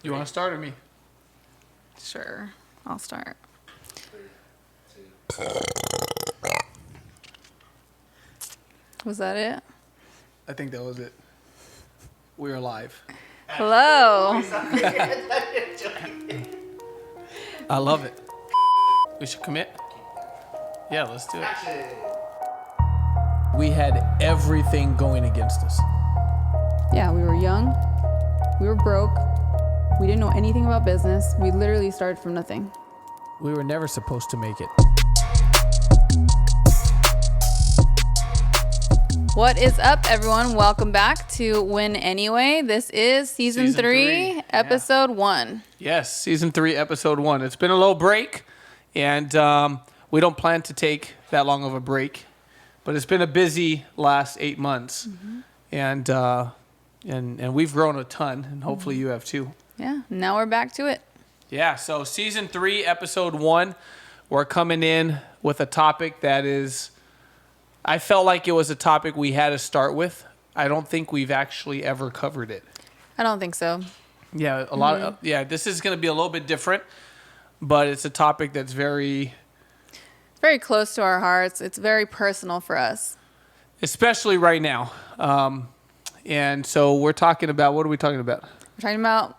You want to start or me? Sure, I'll start. 3, 2. Was that it? I think that was it. We're live. Hello. I love it. We should commit? Yeah, let's do it. We had everything going against us. Yeah, we were young. We were broke. We didn't know anything about business. We literally started from nothing. We were never supposed to make it. What is up, everyone? Welcome back to Win Anyway. This is season 3, episode 1. Yes, season 3, episode 1. It's been a little break, and we don't plan to take that long of a break, but it's been a busy last 8 months, and we've grown a ton, and hopefully you have too. Yeah, now we're back to it. Yeah, so season 3, episode 1, we're coming in with a topic that is, I felt like it was a topic we had to start with. I don't think we've actually ever covered it. I don't think so. Yeah, a lot of, this is going to be a little bit different, but it's a topic that's very Close to our hearts. It's very personal for us. especially right now. And so we're talking about, what are we talking about? We're talking about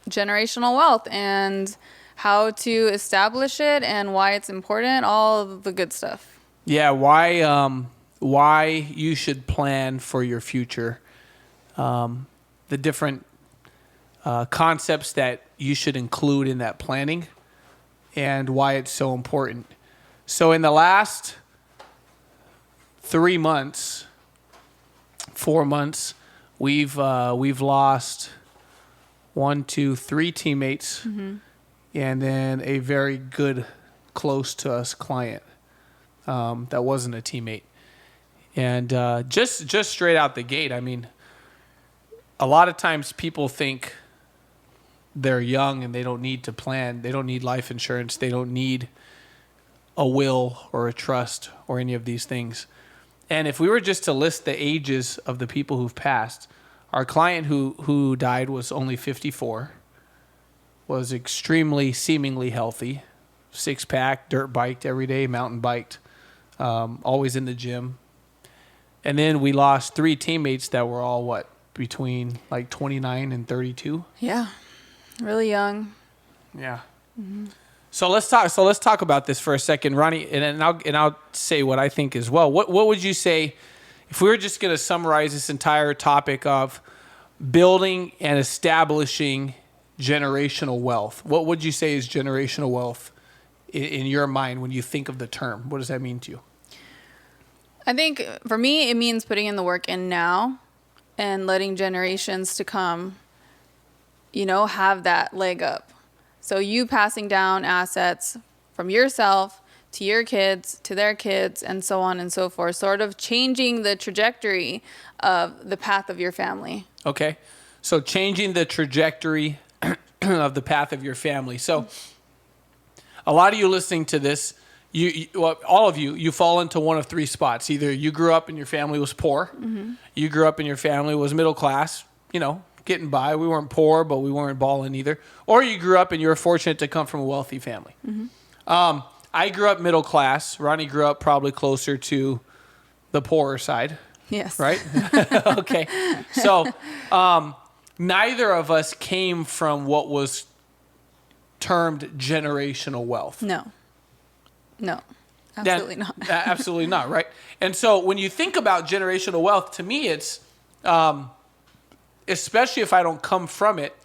generational wealth and how to establish it and why it's important, all of the good stuff. Yeah, why you should plan for your future, the different concepts that you should include in that planning, and why it's so important. So in the last 3 months, 4 months, we've lost 1, 2, 3 teammates, and then a very good, close to us client. That wasn't a teammate. And just straight out the gate, I mean, a lot of times people think they're young and they don't need to plan. They don't need life insurance. They don't need a will or a trust or any of these things. And if we were just to list the ages of the people who've passed, our client who died was only 54, was extremely seemingly healthy, 6-pack, dirt biked every day, mountain biked. Always in the gym. And then we lost 3 teammates that were all, between like 29 and 32? Yeah, really young. Yeah. So let's talk about this for a second, Ronnie, and I'll say what I think as well. What would you say if we were just going to summarize this entire topic of building and establishing generational wealth? What would you say is generational wealth in your mind when you think of the term? What does that mean to you? I think for me, it means putting in the work in now and letting generations to come, have that leg up. So you passing down assets from yourself to your kids, to their kids, and so on and so forth, sort of changing the trajectory of the path of your family. Okay. So changing the trajectory of the path of your family. So a lot of you listening to this, all of you fall into one of 3 spots. Either you grew up and your family was poor, you grew up and your family was middle class, getting by. We weren't poor, but we weren't balling either. Or you grew up and you were fortunate to come from a wealthy family. I grew up middle class. Ronnie grew up probably closer to the poorer side. Yes. Right? Okay. So neither of us came from what was termed generational wealth. No, absolutely not. Absolutely not, right? And so when you think about generational wealth, to me it's, especially if I don't come from it,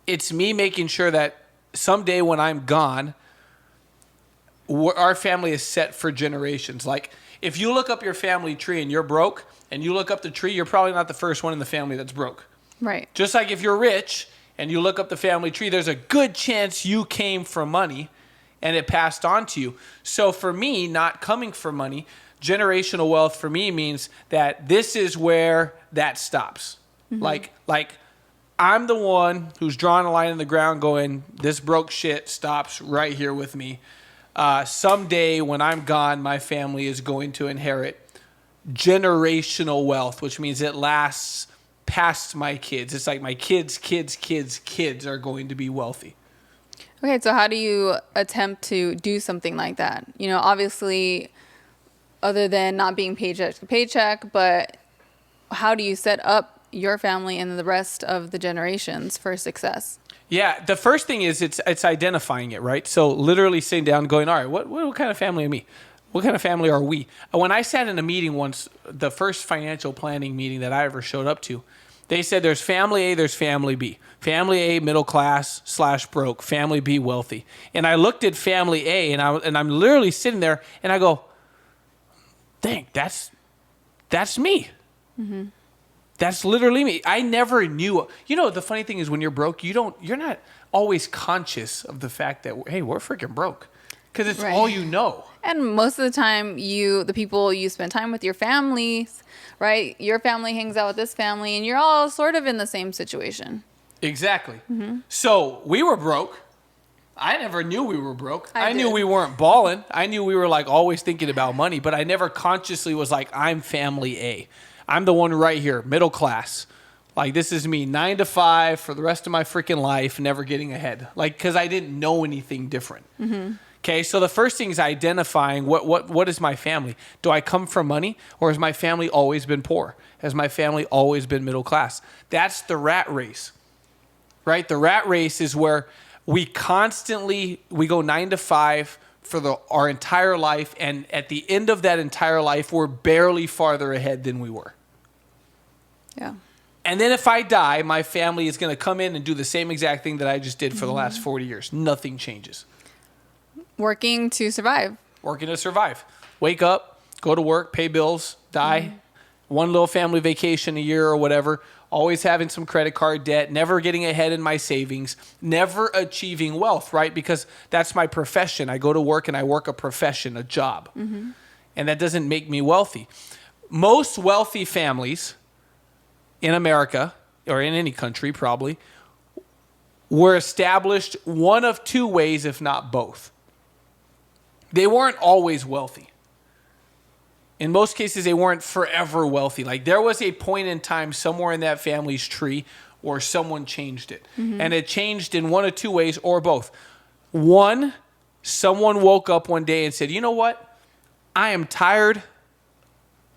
it's me making sure that someday when I'm gone, our family is set for generations. Like if you look up your family tree and you're broke, and you look up the tree, you're probably not the first one in the family that's broke. Right. Just like if you're rich and you look up the family tree, there's a good chance you came from money and it passed on to you. So for me, not coming from money, generational wealth for me means that this is where that stops. Like I'm the one who's drawing a line in the ground going, this broke shit stops right here with me. Someday when I'm gone, my family is going to inherit generational wealth, which means it lasts past my kids. It's like my kids are going to be wealthy. Okay, so how do you attempt to do something like that? You know, obviously, other than not being paycheck to paycheck, but how do you set up your family and the rest of the generations for success? Yeah, the first thing is it's identifying it, right? So literally sitting down, going, all right, what kind of family am I? What kind of family are we? When I sat in a meeting once, the first financial planning meeting that I ever showed up to, they said there's family A, there's family B. Family A, middle class / broke. Family B, wealthy. And I looked at family A, and I'm literally sitting there, and I go, dang, that's me. Mm-hmm. That's literally me. I never knew. You know, the funny thing is when you're broke, you're not always conscious of the fact that, hey, we're freaking broke. Because it's all you know. And most of the time, the people you spend time with, your families, right? Your family hangs out with this family, and you're all sort of in the same situation. Exactly. Mm-hmm. So we were broke. I never knew we were broke. I knew did. we weren't balling. I knew we were like always thinking about money, but I never consciously was like, I'm family A. I'm the one right here, middle class. Like, this is me, 9 to 5 for the rest of my freaking life, never getting ahead. Like, because I didn't know anything different. Mm-hmm. Okay, so the first thing is identifying what is my family. Do I come from money, or has my family always been poor? Has my family always been middle class? That's the rat race, right? The rat race is where we go 9 to 5 for our entire life, and at the end of that entire life, we're barely farther ahead than we were. Yeah. And then if I die, my family is going to come in and do the same exact thing that I just did for the last 40 years. Nothing changes. Working to survive. Working to survive. Wake up, go to work, pay bills, die. Mm-hmm. One little family vacation a year or whatever. Always having some credit card debt. Never getting ahead in my savings. Never achieving wealth, right? Because that's my profession. I go to work and I work a profession, a job. Mm-hmm. And that doesn't make me wealthy. Most wealthy families in America, or in any country probably, were established one of two ways, if not both. They weren't always wealthy. In most cases, they weren't forever wealthy. Like, there was a point in time somewhere in that family's tree where someone changed it. Mm-hmm. And it changed in one of two ways, or both. One, someone woke up one day and said, you know what? I am tired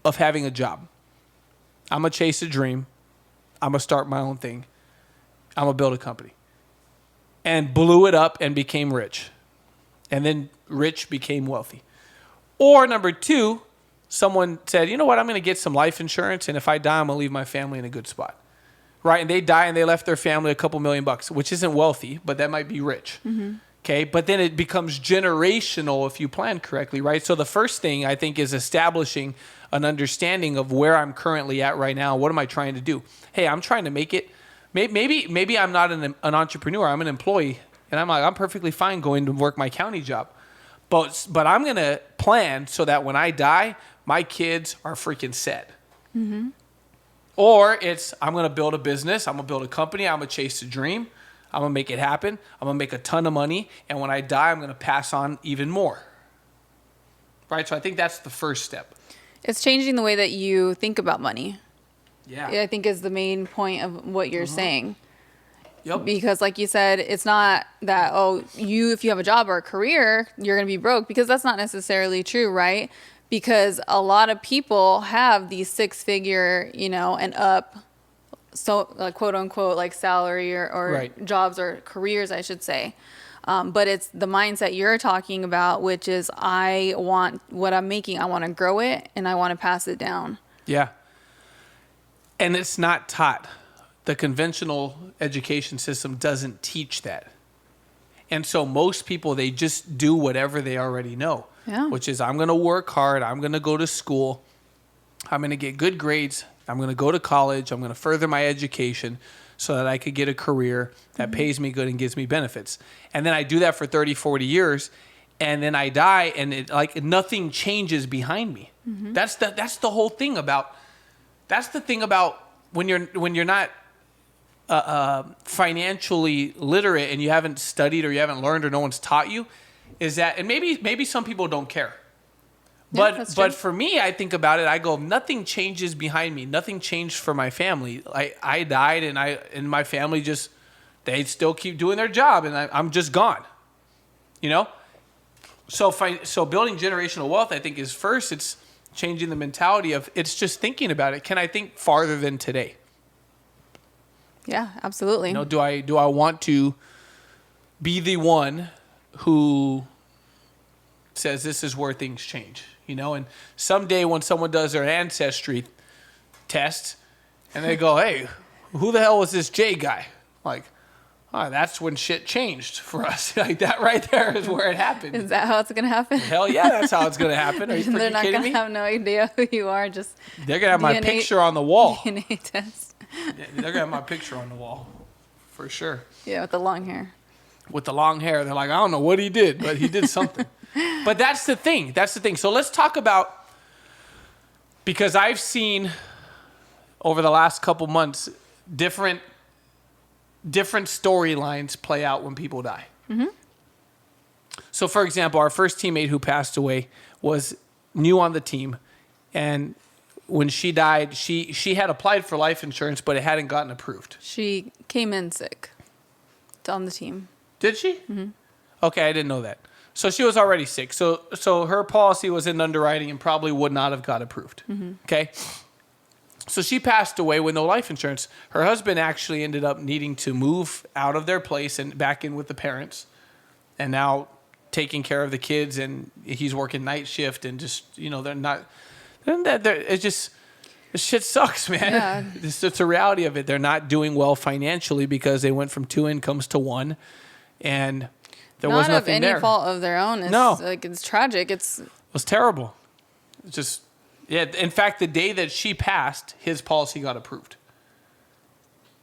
of having a job. I'm going to chase a dream. I'm going to start my own thing. I'm going to build a company. And blew it up and became rich. And then rich became wealthy. Or number two, someone said, you know what, I'm going to get some life insurance, and if I die, I'm going to leave my family in a good spot. Right? And they die and they left their family a couple $1,000,000, which isn't wealthy, but that might be rich. Mm-hmm. Okay? But then it becomes generational if you plan correctly, right? So the first thing, I think, is establishing an understanding of where I'm currently at right now. What am I trying to do? Hey, I'm trying to make it. Maybe I'm not an entrepreneur. I'm an employee. And I'm perfectly fine going to work my county job. But I'm going to plan so that when I die, my kids are freaking set. Mm-hmm. Or I'm going to build a business. I'm going to build a company. I'm going to chase a dream. I'm going to make it happen. I'm going to make a ton of money. And when I die, I'm going to pass on even more. Right? So I think that's the first step. It's changing the way that you think about money. Yeah. I think is the main point of what you're saying. Yep. Because like you said, it's not that, if you have a job or a career, you're going to be broke, because that's not necessarily true, right? Because a lot of people have these 6-figure, and up, so quote unquote, like salary or right. jobs or careers, I should say. But it's the mindset you're talking about, which is I want what I'm making. I want to grow it and I want to pass it down. Yeah. And it's not taught. The conventional education system doesn't teach that. And so most people, they just do whatever they already know, which is I'm going to work hard. I'm going to go to school. I'm going to get good grades. I'm going to go to college. I'm going to further my education so that I could get a career that pays me good and gives me benefits. And then I do that for 30, 40 years. And then I die and nothing changes behind me. Mm-hmm. That's the whole thing about, that's the thing about when you're not financially literate and you haven't studied or you haven't learned or no one's taught you, is that, and maybe some people don't care, But for me, I think about it. I go, nothing changes behind me. Nothing changed for my family. I died, and my family just, they still keep doing their job, and I'm just gone. You know. So building generational wealth, I think, is first. It's changing the mentality of, it's just thinking about it. Can I think farther than today? Yeah, absolutely. You know, do I want to be the one who says this is where things change? You know, and someday when someone does their ancestry test and they go, hey, who the hell was this Jay guy? Like, oh, that's when shit changed for us. Like, that right there is where it happened. Is that how it's going to happen? Hell yeah, that's how it's going to happen. Are you They're not kidding going me? to have no idea who you are. Just they're going to have my picture on the wall. DNA test. They're going to have my picture on the wall for sure. Yeah, with the long hair. With the long hair. They're like, I don't know what he did, but he did something. But that's the thing. That's the thing. So let's talk about, because I've seen over the last couple months different storylines play out when people die. Mm-hmm. So, for example, our first teammate who passed away was new on the team, and when she died, she had applied for life insurance, but it hadn't gotten approved. She came in sick on the team. Did she? Mm-hmm. Okay, I didn't know that. So she was already sick. So her policy was in underwriting and probably would not have got approved. Mm-hmm. Okay. So she passed away with no life insurance. Her husband actually ended up needing to move out of their place and back in with the parents, and now taking care of the kids, and he's working night shift, and just, you know, it's just, this shit sucks, man. Yeah. It's a reality of it. They're not doing well financially because they went from 2 incomes to 1, and there was nothing there. Not of any fault of their own. It's tragic. It was terrible. It's just, yeah. In fact, the day that she passed, his policy got approved.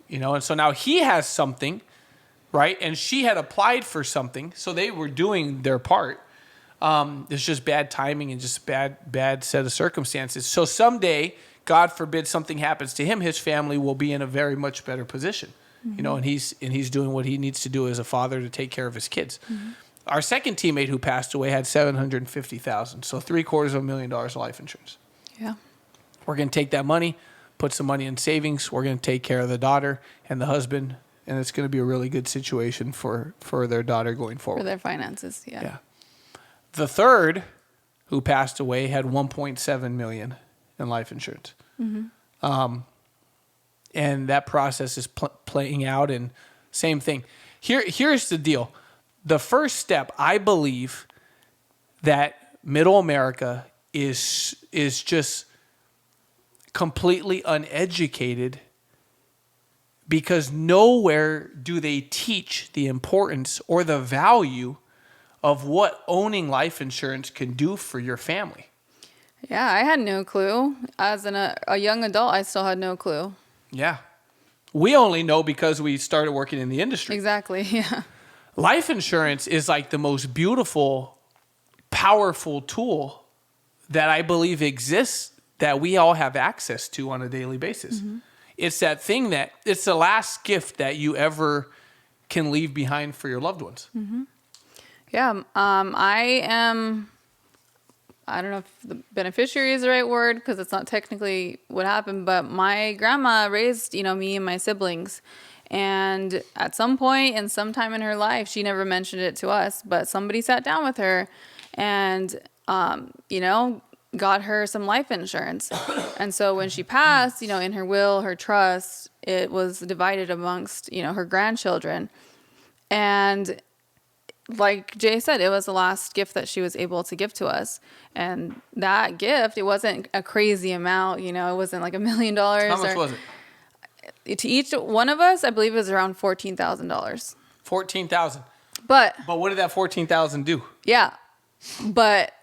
You know, and so now he has something, right? And she had applied for something, so they were doing their part. It's just bad timing and just bad set of circumstances. So someday, God forbid, something happens to him, his family will be in a very much better position. Mm-hmm. You know, and he's doing what he needs to do as a father to take care of his kids. Mm-hmm. Our second teammate who passed away had $750,000, so $750,000 of life insurance. Yeah, we're going to take that money, put some money in savings. We're going to take care of the daughter and the husband, and it's going to be a really good situation for their daughter going forward. For their finances, yeah. The third, who passed away, had $1.7 million in life insurance. Mm-hmm. And that process is playing out, and same thing. Here's the deal. The first step, I believe, that middle America is just completely uneducated, because nowhere do they teach the importance or the value of what owning life insurance can do for your family. Yeah, I had no clue. As a young adult, I still had no clue. Yeah. We only know because we started working in the industry. Exactly, yeah. Life insurance is like the most beautiful, powerful tool that I believe exists, that we all have access to on a daily basis. Mm-hmm. It's that thing it's the last gift that you ever can leave behind for your loved ones. Mm-hmm. Yeah, I don't know if the beneficiary is the right word, because it's not technically what happened, but my grandma raised, me and my siblings. And at some point and sometime in her life, she never mentioned it to us, but somebody sat down with her and, got her some life insurance. And so when she passed, in her will, her trust, it was divided amongst, her grandchildren. And like Jay said, it was the last gift that she was able to give to us. And that gift, it wasn't a crazy amount, it wasn't like $1 million. How much was it? To each one of us, I believe it was around $14,000. $14,000. But what did that $14,000 do? Yeah. But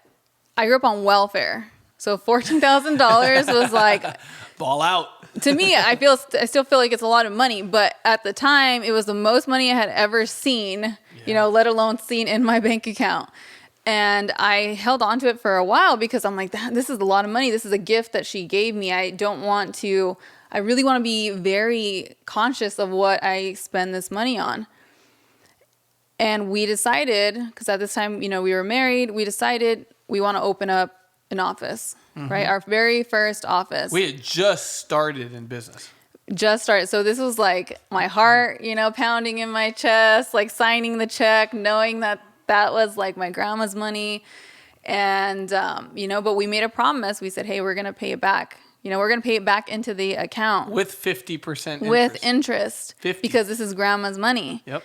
I grew up on welfare. So $14,000 was like ball out. To me, I still feel like it's a lot of money, but at the time it was the most money I had ever seen, let alone seen in my bank account. And I held on to it for a while because I'm like, this is a lot of money. This is a gift that she gave me. I really want to be very conscious of what I spend this money on. And we decided, because at this time, we were married, we decided we want to open up an office, right? Our very first office. We had just started in business. Just started. So this was like my heart, pounding in my chest, like signing the check, knowing that that was like my grandma's money. And, but we made a promise. We said, hey, we're going to pay it back. We're going to pay it back into the account. With 50% interest. With interest. 50. Because this is grandma's money. Yep.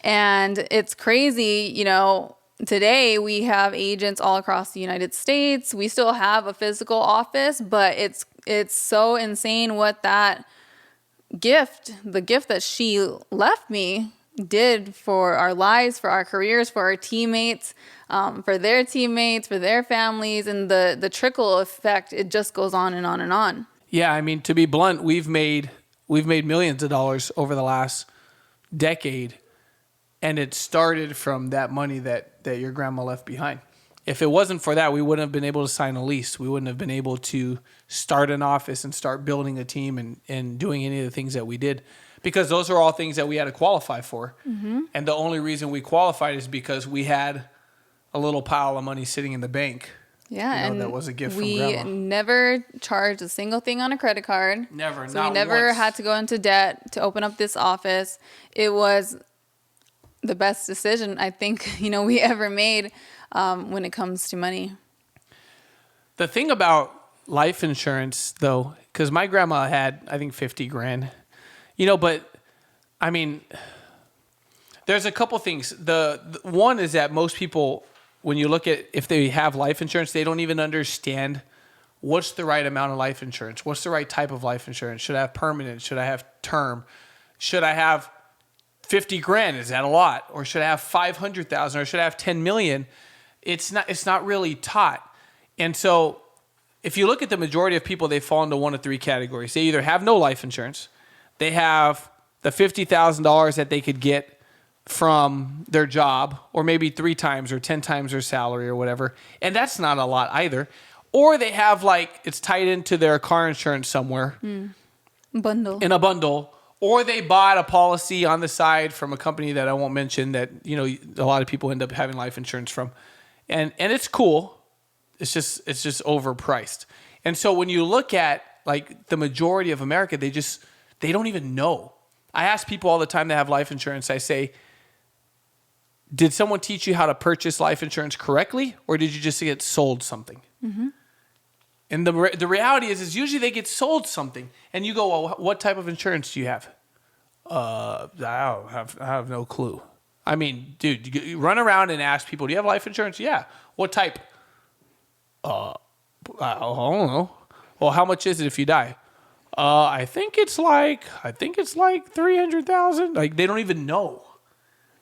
And it's crazy, today we have agents all across the United States. We still have a physical office, but it's so insane what the gift that she left me did for our lives, for our careers, for our teammates, for their teammates, for their families, and the trickle effect, it just goes on and on and on. Yeah, I mean, to be blunt, we've made millions of dollars over the last decade, and it started from that money that your grandma left behind. If it wasn't for that, we wouldn't have been able to sign a lease. We wouldn't have been able to start an office and start building a team and doing any of the things that we did, because those are all things that we had to qualify for. Mm-hmm. And the only reason we qualified is because we had a little pile of money sitting in the bank. Yeah, and that was a gift from grandma. We never charged a single thing on a credit card. Never, so not we never once. had to go into debt to open up this office. It was the best decision I think we ever made when it comes to money. The thing about life insurance, though, because my grandma had, I think, 50 grand, but I mean, there's a couple things. The one is that most people, when you look at if they have life insurance, they don't even understand what's the right amount of life insurance. What's the right type of life insurance? Should I have permanent? Should I have term? Should I have 50 grand? Is that a lot? Or should I have 500,000? Or should I have 10 million? It's not really taught. And so if you look at the majority of people, they fall into one of three categories. They either have no life insurance, they have the $50,000 that they could get from their job, or maybe 3 times or 10 times their salary or whatever. And that's not a lot either. Or they have it's tied into their car insurance somewhere. Bundle. In a bundle. Or they bought a policy on the side from a company that I won't mention that, a lot of people end up having life insurance from. And it's cool. It's just overpriced. And so when you look at the majority of America, they don't even know. I ask people all the time that have life insurance, I say, did someone teach you how to purchase life insurance correctly, or did you just get sold something? Mm-hmm. And the reality is usually they get sold something, and you go, well, what type of insurance do you have? I have no clue. I mean, dude, you run around and ask people, do you have life insurance? Yeah. What type? I don't know. Well, how much is it if you die? I think it's like 300,000. They don't even know.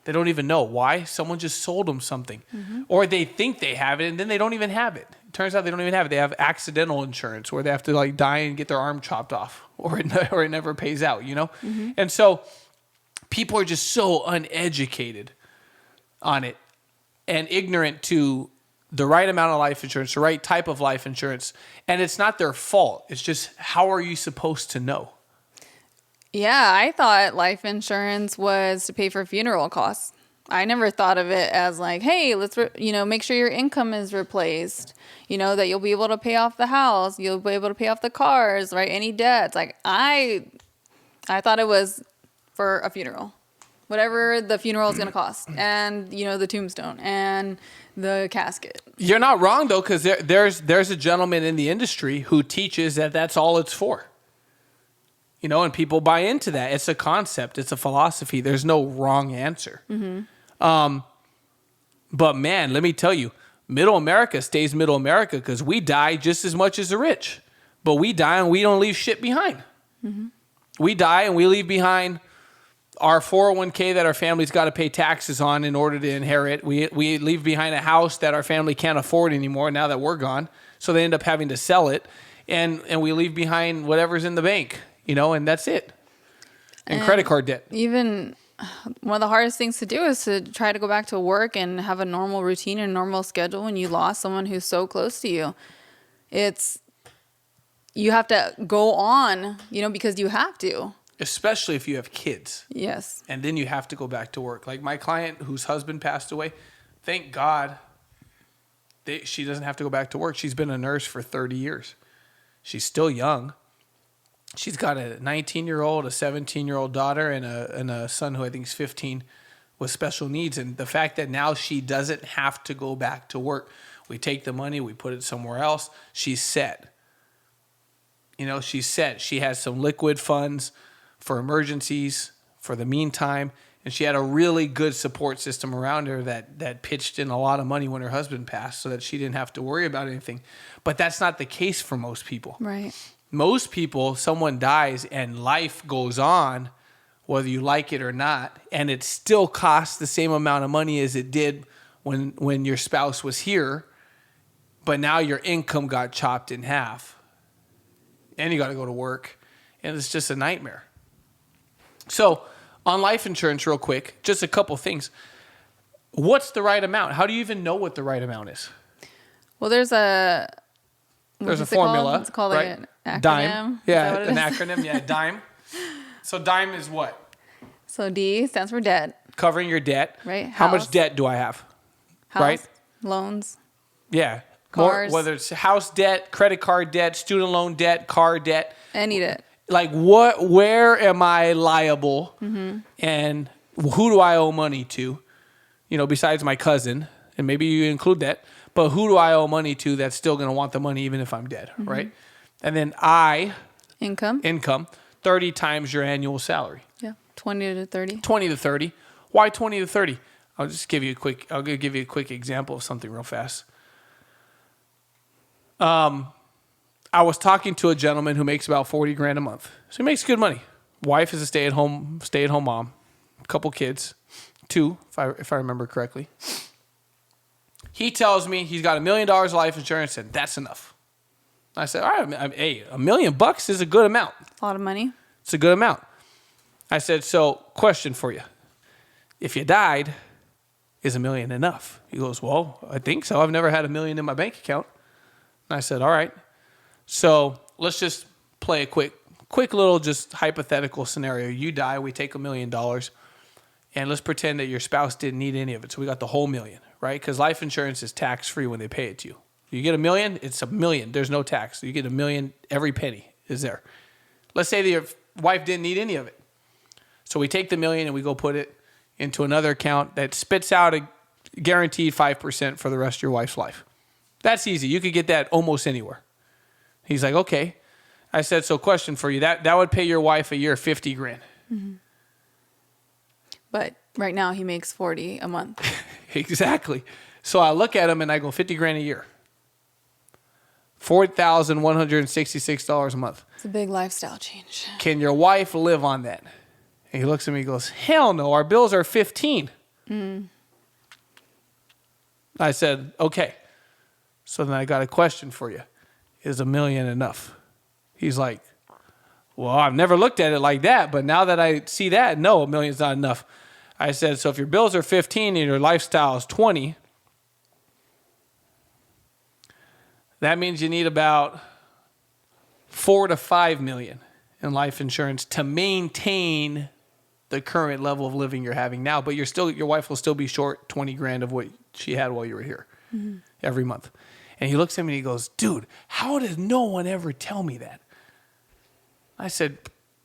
They don't even know why. Someone just sold them something, or they think they have it and then they don't even have it. It turns out they don't even have it. They have accidental insurance where they have to die and get their arm chopped off, or it never pays out. And so people are just so uneducated on it and ignorant to the right amount of life insurance, the right type of life insurance. And it's not their fault. It's just, how are you supposed to know? Yeah, I thought life insurance was to pay for funeral costs. I never thought of it as hey, let's make sure your income is replaced. That you'll be able to pay off the house, you'll be able to pay off the cars, right? Any debts. I thought it was for a funeral, whatever the funeral is going to cost, and the tombstone and the casket. You're not wrong though, because there's a gentleman in the industry who teaches that that's all it's for. And people buy into that. It's a concept. It's a philosophy. There's no wrong answer. Mm-hmm. But man, let me tell you, middle America stays middle America because we die just as much as the rich. But we die and we don't leave shit behind. Mm-hmm. We die and we leave behind our 401k that our family's got to pay taxes on in order to inherit. We leave behind a house that our family can't afford anymore now that we're gone. So they end up having to sell it. And we leave behind whatever's in the bank. And that's it. And credit card debt. Even one of the hardest things to do is to try to go back to work and have a normal routine and normal schedule when you lost someone who's so close to you. You have to go on, because you have to. Especially if you have kids. Yes. And then you have to go back to work. Like my client whose husband passed away, thank God she doesn't have to go back to work. She's been a nurse for 30 years. She's still young. She's got a 19-year-old, a 17-year-old daughter, and a son who I think is 15 with special needs. And the fact that now she doesn't have to go back to work, we take the money, we put it somewhere else. She's set. She's set. She has some liquid funds for emergencies for the meantime. And she had a really good support system around her that pitched in a lot of money when her husband passed so that she didn't have to worry about anything. But that's not the case for most people. Right. Most people, someone dies and life goes on, whether you like it or not, and it still costs the same amount of money as it did when your spouse was here, but now your income got chopped in half. And you got to go to work, and it's just a nightmare. So, on life insurance, real quick, just a couple things. What's the right amount? How do you even know what the right amount is? Well, there's a formula. It's called right? like an acronym. DIME. Yeah, an acronym. Yeah, DIME. So DIME is what? So D stands for debt. Covering your debt. Right. How much House. debt do I have? House, right. Loans. Yeah. Cars. Whether it's house debt, credit card debt, student loan debt, car debt. Any debt. Like where am I liable, and who do I owe money to? Besides my cousin, and maybe you include that, but who do I owe money to that's still going to want the money even if I'm dead, right? And then income, 30 times your annual salary. Yeah, 20 to 30. 20 to 30. Why 20 to 30? I'll give you a quick example of something real fast. I was talking to a gentleman who makes about 40 grand a month. So he makes good money. Wife is a stay-at-home mom. A couple kids. 2, if I remember correctly. He tells me he's got $1 million of life insurance and that's enough. I said, all right, hey, $1 million is a good amount. A lot of money. It's a good amount. I said, so question for you. If you died, is $1 million enough? He goes, well, I think so. I've never had $1 million in my bank account. And I said, all right. So let's just play a quick little just hypothetical scenario. You die, we take $1 million, and let's pretend that your spouse didn't need any of it. So we got the whole $1 million, right? Because life insurance is tax-free when they pay it to you. You get $1 million, it's $1 million. There's no tax. You get $1 million, every penny is there. Let's say that your wife didn't need any of it. So we take the $1 million and we go put it into another account that spits out a guaranteed 5% for the rest of your wife's life. That's easy. You could get that almost anywhere. He's like, okay. I said, so question for you. That would pay your wife a year 50 grand. Mm-hmm. But right now he makes 40 a month. Exactly. So I look at him and I go, 50 grand a year. $4,166 a month. It's a big lifestyle change. Can your wife live on that? And he looks at me and goes, hell no, our bills are 15. I said, okay. So then I got a question for you. Is $1 million enough? He's like, well, I've never looked at it like that, but now that I see that, no, $1 million's not enough. I said, so if your bills are 15 and your lifestyle is 20, that means you need about 4 to 5 million in life insurance to maintain the current level of living you're having now. But your wife will still be short 20 grand of what she had while you were here every month. And he looks at me and he goes, dude, how did no one ever tell me that? I said,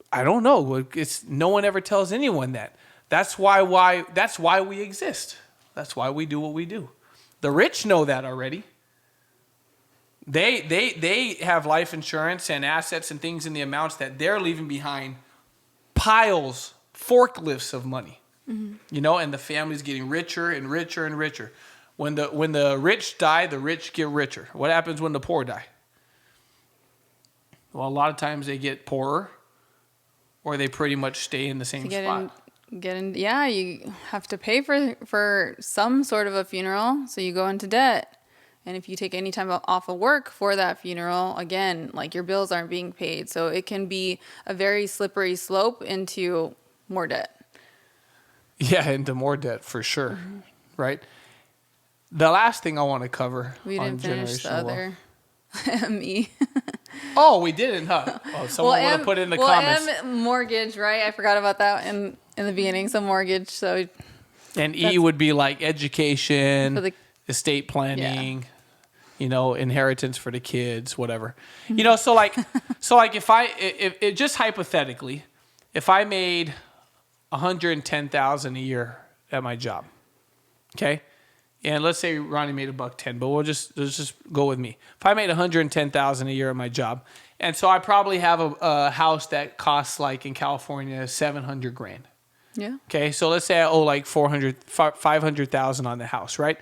I don't know. No one ever tells anyone that. That's why we exist. That's why we do what we do. The rich know that already. They have life insurance and assets and things in the amounts that they're leaving behind piles, forklifts of money. And the family's getting richer and richer and richer. When the rich die, the rich get richer. What happens when the poor die? Well, a lot of times they get poorer, or they pretty much stay in the same spot. You have to pay for some sort of a funeral, so you go into debt. And if you take any time off of work for that funeral, again, like your bills aren't being paid. So it can be a very slippery slope into more debt. Yeah, into more debt for sure, right? The last thing I want to cover we didn't finish the other ME. Oh, we didn't, huh? Oh, someone would have put in the comments. Mortgage, right? I forgot about that in the beginning. So mortgage. So and E would be like education, estate planning, inheritance for the kids, whatever. So like if just hypothetically, if I made $110,000 a year at my job, okay, and let's say Ronnie made $110, but let's just go with me. If I made $110,000 a year at my job, and so I probably have a house that costs, like in California, $700,000. Yeah. Okay, so let's say I owe like $500,000 on the house, right?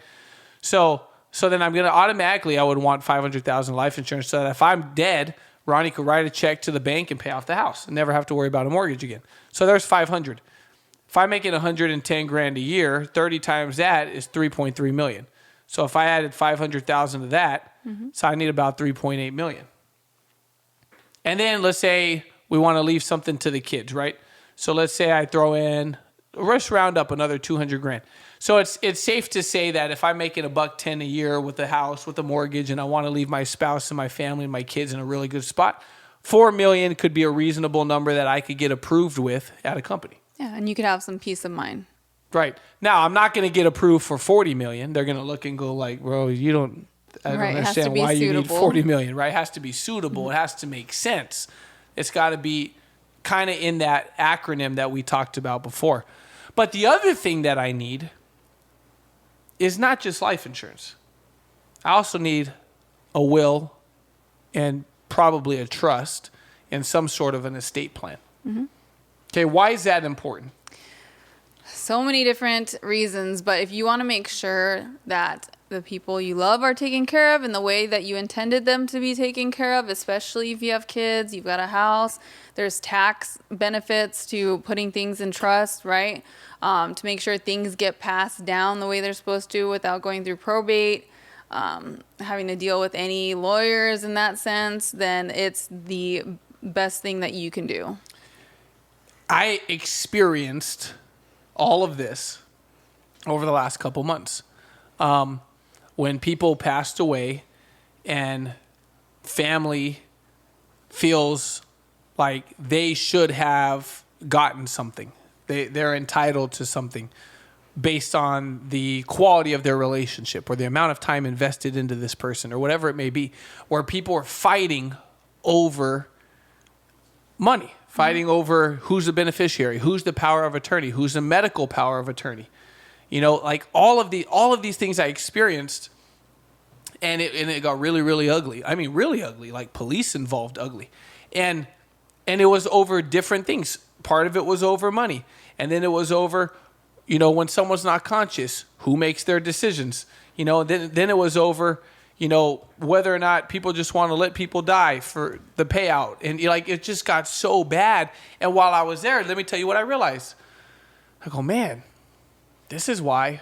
So then I'm gonna automatically, I would want $500,000 life insurance so that if I'm dead, Ronnie could write a check to the bank and pay off the house and never have to worry about a mortgage again. So there's 500. If I'm making $110,000 a year, 30 times that is 3.3 million. So if I added 500,000 to that, so I need about 3.8 million. And then let's say we want to leave something to the kids, right? So let's say I throw in, let's round up another $200,000. So it's safe to say that if I'm making $110 a year with a house, with a mortgage, and I want to leave my spouse and my family and my kids in a really good spot, $4 million could be a reasonable number that I could get approved with at a company. Yeah, and you could have some peace of mind. Right. Now, I'm not going to get approved for $40 million. They're going to look and go like, bro, I don't understand why you need $40 million, right? It has to be suitable. It has to make sense. It's got to be kind of in that acronym that we talked about before. But the other thing that I need is not just life insurance. I also need a will and probably a trust and some sort of an estate plan. Okay, why is that important? So many different reasons, but if you want to make sure that the people you love are taken care of in the way that you intended them to be taken care of, especially if you have kids, you've got a house, there's tax benefits to putting things in trust, right? To make sure things get passed down the way they're supposed to without going through probate, having to deal with any lawyers in that sense, then it's the best thing that you can do. I experienced all of this over the last couple months. When people passed away and family feels like they should have gotten something. They're entitled to something based on the quality of their relationship or the amount of time invested into this person or whatever it may be, where people are fighting over money. Fighting over who's the beneficiary, who's the power of attorney, who's the medical power of attorney. Like all of these things I experienced, and it got really, really ugly. I mean, really ugly, like police involved ugly. And it was over different things. Part of it was over money. And then it was over, when someone's not conscious, who makes their decisions. Then it was over, whether or not people just want to let people die for the payout. And it just got so bad. And while I was there, let me tell you what I realized. I go, man, this is why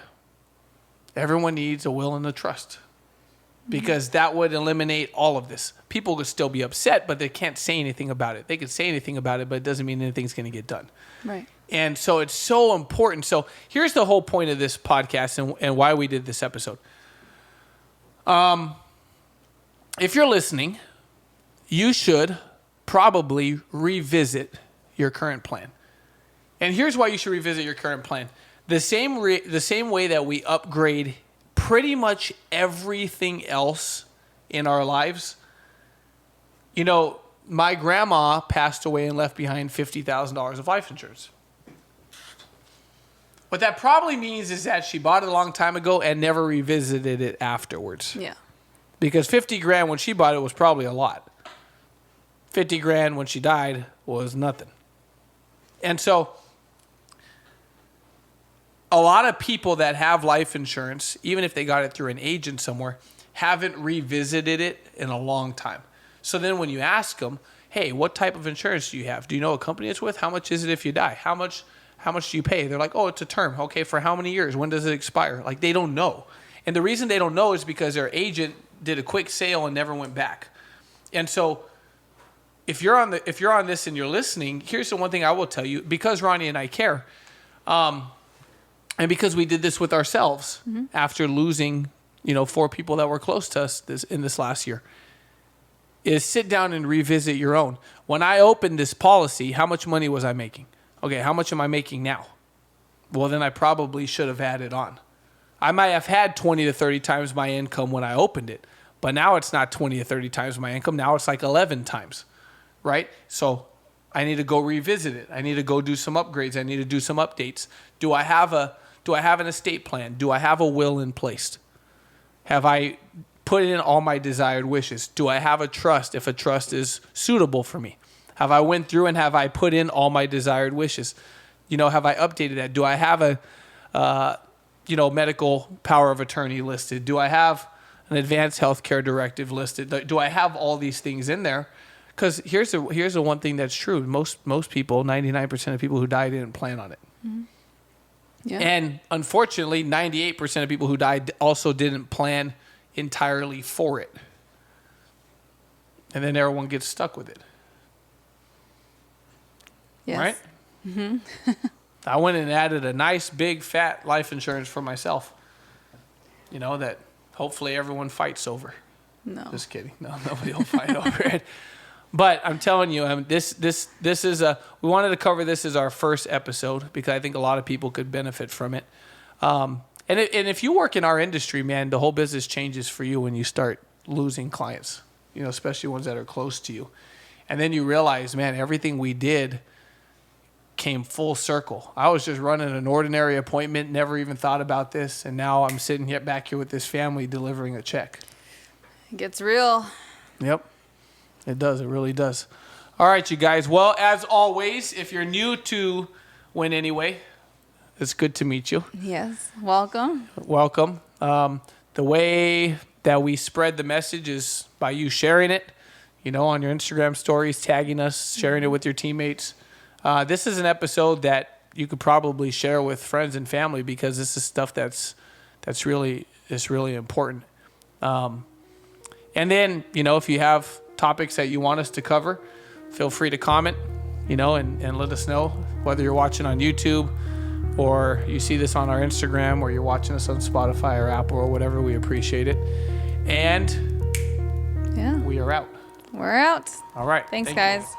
everyone needs a will and a trust. Because that would eliminate all of this. People could still be upset, but they can't say anything about it. They could say anything about it, but it doesn't mean anything's going to get done. Right. And so it's so important. So here's the whole point of this podcast and why we did this episode. If you're listening, you should probably revisit your current plan. And here's why you should revisit your current plan. The same way that we upgrade pretty much everything else in our lives. My grandma passed away and left behind $50,000 of life insurance. What that probably means is that she bought it a long time ago and never revisited it afterwards. Yeah. Because $50,000 when she bought it was probably a lot. $50,000 when she died was nothing. And so a lot of people that have life insurance, even if they got it through an agent somewhere, haven't revisited it in a long time. So then when you ask them, hey, what type of insurance do you have? Do you know a company it's with? How much is it if you die? How much do you pay? They're like, oh, it's a term. Okay, for how many years? When does it expire? Like, they don't know. And the reason they don't know is because their agent did a quick sale and never went back. And so if you're on this and you're listening, here's the one thing I will tell you, because Ronnie and I care, and because we did this with ourselves after losing, 4 people that were close to us in this last year, is sit down and revisit your own. When I opened this policy, how much money was I making? Okay, how much am I making now? Well, then I probably should have added on. I might have had 20 to 30 times my income when I opened it, But now it's not 20 or 30 times my income. Now it's like 11 times, right? So I need to go revisit it. I need to go do some upgrades. I need to do some updates. Do I have an estate plan? Do I have a will in place? Have I put in all my desired wishes? Do I have a trust if a trust is suitable for me? Have I went through and have I put in all my desired wishes? Have I updated that? Do I have a medical power of attorney listed? Do I have an advanced healthcare directive listed? Do I have all these things in there? Because here's the one thing that's true. Most people, 99% of people who die didn't plan on it. Mm-hmm. Yeah. And unfortunately, 98% of people who died also didn't plan entirely for it. And then everyone gets stuck with it. Yes. Right? Mm-hmm. I went and added a nice, big, fat life insurance for myself. That hopefully everyone fights over. No. Just kidding. No, nobody will fight over it. But I'm telling you, this is we wanted to cover this as our first episode because I think a lot of people could benefit from it. And if you work in our industry, man, the whole business changes for you when you start losing clients, especially ones that are close to you. And then you realize, man, everything we did came full circle. I was just running an ordinary appointment, never even thought about this. And now I'm sitting back here with this family delivering a check. It gets real. Yep. It does. It really does. All right, you guys. Well, as always, if you're new to Win Anyway, it's good to meet you. Yes. Welcome. Welcome. The way that we spread the message is by you sharing it, on your Instagram stories, tagging us, sharing it with your teammates. This is an episode that you could probably share with friends and family because this is stuff that's really important. And then, if you have topics that you want us to cover, feel free to comment, and let us know whether you're watching on YouTube or you see this on our Instagram or you're watching us on Spotify or Apple or whatever. We appreciate it. And yeah, we are out. We're out. All right. Thanks, Thank guys. you.